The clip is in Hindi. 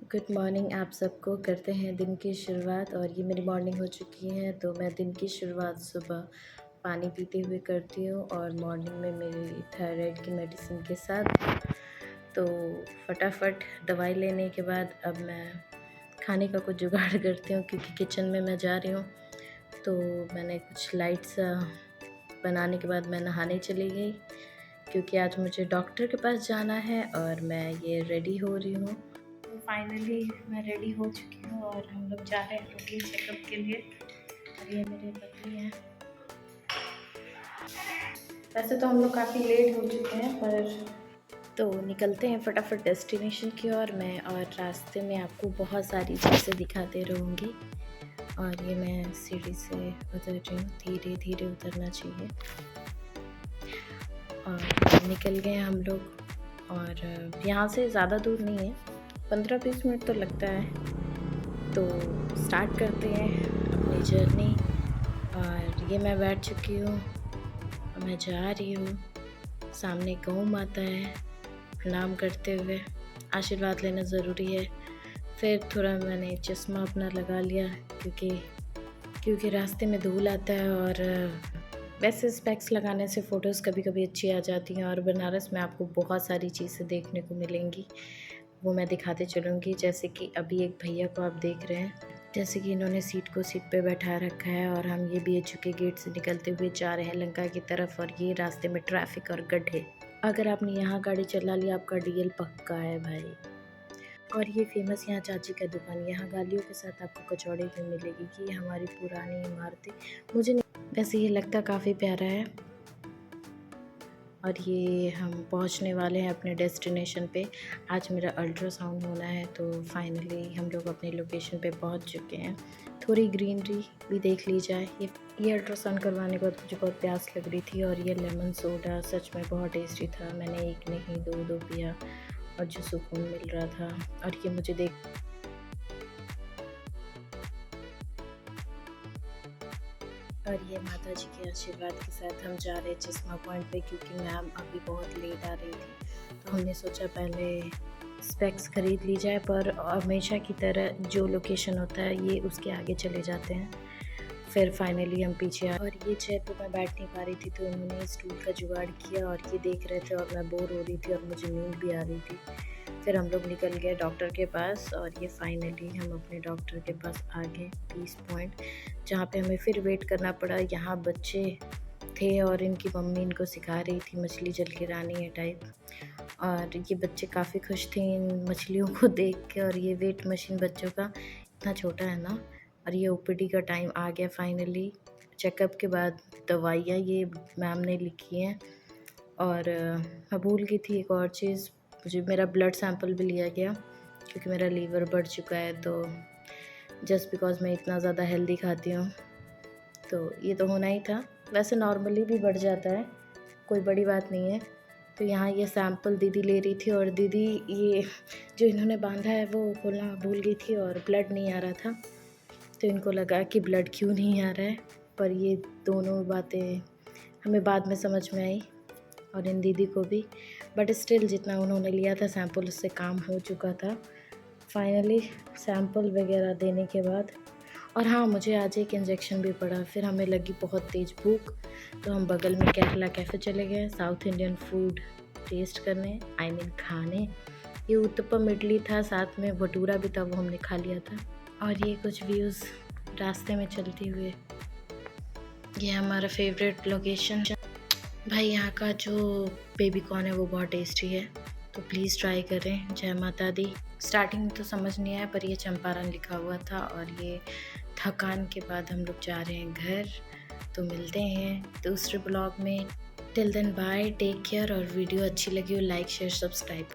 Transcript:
गुड मॉर्निंग आप सबको। करते हैं दिन की शुरुआत और ये मेरी मॉर्निंग हो चुकी है। तो मैं दिन की शुरुआत सुबह पानी पीते हुए करती हूँ और मॉर्निंग में मेरी थायराइड की मेडिसिन के साथ। तो फटाफट दवाई लेने के बाद अब मैं खाने का कुछ जुगाड़ करती हूँ क्योंकि किचन में मैं जा रही हूँ। तो मैंने कुछ लाइट्स बनाने के बाद मैं नहाने चली गई क्योंकि आज मुझे डॉक्टर के पास जाना है और मैं ये रेडी हो रही हूँ। तो फाइनली मैं रेडी हो चुकी हूँ और हम लोग जा रहे हैं रूटीन चेकअप के लिए। और ये मेरे पति हैं। वैसे तो हम लोग काफ़ी लेट हो चुके हैं पर तो निकलते हैं फटाफट डेस्टिनेशन की ओर मैं। और रास्ते में आपको बहुत सारी चीज़ें दिखाते रहूँगी। और ये मैं सीढ़ी से उतर रही हूँ, धीरे धीरे उतरना चाहिए। और निकल गए हम लोग और यहाँ से ज़्यादा दूर नहीं है, 15-20 मिनट तो लगता है। तो स्टार्ट करते हैं अपनी जर्नी। और ये मैं बैठ चुकी हूँ, मैं जा रही हूँ। सामने गौ माता है, प्रणाम करते हुए। आशीर्वाद लेना ज़रूरी है। फिर थोड़ा मैंने चश्मा अपना लगा लिया क्योंकि रास्ते में धूल आता है। और वैसे स्पेक्स लगाने से फ़ोटोज़ कभी कभी अच्छी आ जाती हैं। और बनारस में आपको बहुत सारी चीज़ें देखने को मिलेंगी, वो मैं दिखाते चलूँगी। जैसे कि अभी एक भैया को आप देख रहे हैं, जैसे कि इन्होंने सीट पे बैठा रखा है। और हम ये BHU के गेट से निकलते हुए जा रहे हैं लंका की तरफ। और ये रास्ते में ट्रैफिक और गड्ढे, अगर आपने यहाँ गाड़ी चला लिया आपका DL पक्का है भाई। और ये फेमस यहाँ चाची का दुकान, यहाँ गालियों के साथ आपको कचौड़ी भी मिलेगी। कि हमारी पुरानी इमारतें, मुझे नहीं, वैसे ये लगता काफ़ी प्यारा है। और ये हम पहुंचने वाले हैं अपने डेस्टिनेशन पे। आज मेरा अल्ट्रासाउंड होना है तो फाइनली हम लोग अपनी लोकेशन पे पहुंच चुके हैं। थोड़ी ग्रीनरी भी देख ली जाए। ये अल्ट्रासाउंड करवाने के बाद मुझे बहुत प्यास लग रही थी और ये लेमन सोडा सच में बहुत टेस्टी था। मैंने एक नहीं दो पिया और जो सुकून मिल रहा था। और ये मुझे देख और ये माता जी के आशीर्वाद के साथ हम जा रहे चश्मा पॉइंट पे क्योंकि मैम अभी बहुत लेट आ रही थी। तो हमने सोचा पहले स्पेक्स ख़रीद ली जाए, पर हमेशा की तरह जो लोकेशन होता है ये उसके आगे चले जाते हैं। फिर फाइनली हम पीछे और ये चेयर पे मैं बैठ नहीं पा रही थी तो उन्होंने स्टूल का जुगाड़ किया और ये देख रहे थे और मैं बोर हो रही थी और मुझे नींद भी आ रही थी। फिर हम लोग निकल गए डॉक्टर के पास और ये फाइनली हम अपने डॉक्टर के पास आ गए पीस पॉइंट, जहाँ पे हमें फिर वेट करना पड़ा। यहाँ बच्चे थे और इनकी मम्मी इनको सिखा रही थी मछली जल के रानी है टाइप। और ये बच्चे काफ़ी खुश थे इन मछलियों को देख के। और ये वेट मशीन बच्चों का इतना छोटा है ना। और ये OPD का टाइम आ गया फाइनली। चेकअप के बाद दवाइयाँ ये मैम ने लिखी हैं। और मैं भूल गई थी एक और चीज़, मुझे मेरा ब्लड सैंपल भी लिया गया क्योंकि मेरा लीवर बढ़ चुका है। तो जस्ट बिकॉज़ मैं इतना ज़्यादा हेल्दी खाती हूँ तो ये तो होना ही था। वैसे नॉर्मली भी बढ़ जाता है, कोई बड़ी बात नहीं है। तो यहाँ ये सैंपल दीदी ले रही थी और दीदी ये जो इन्होंने बांधा है वो खोलना भूल गई थी और ब्लड नहीं आ रहा था। तो इनको लगा कि ब्लड क्यों नहीं आ रहा है, पर ये दोनों बातें हमें बाद में समझ में आई और इन दीदी को भी। बट स्टिल जितना उन्होंने लिया था सैंपल उससे काम हो चुका था। फाइनली सैंपल वगैरह देने के बाद, और हाँ मुझे आज एक इंजेक्शन भी पड़ा। फिर हमें लगी बहुत तेज़ भूख तो हम बगल में केरला कैफ़े चले गए साउथ इंडियन फूड टेस्ट करने, आई मीन खाने। ये उत्तपम इडली था, साथ में भटूरा भी था, वो हमने खा लिया था। और ये कुछ व्यूज़ रास्ते में चलते हुए। ये हमारा फेवरेट लोकेशन भाई, यहाँ का जो बेबी कॉर्न है वो बहुत टेस्टी है, तो प्लीज़ ट्राई करें। जय माता दी। स्टार्टिंग में तो समझ नहीं आया पर ये चंपारण लिखा हुआ था। और ये थकान के बाद हम लोग जा रहे हैं घर। तो मिलते हैं दूसरे ब्लॉग में। Till then bye, take care. और वीडियो अच्छी लगी हो लाइक शेयर सब्सक्राइब।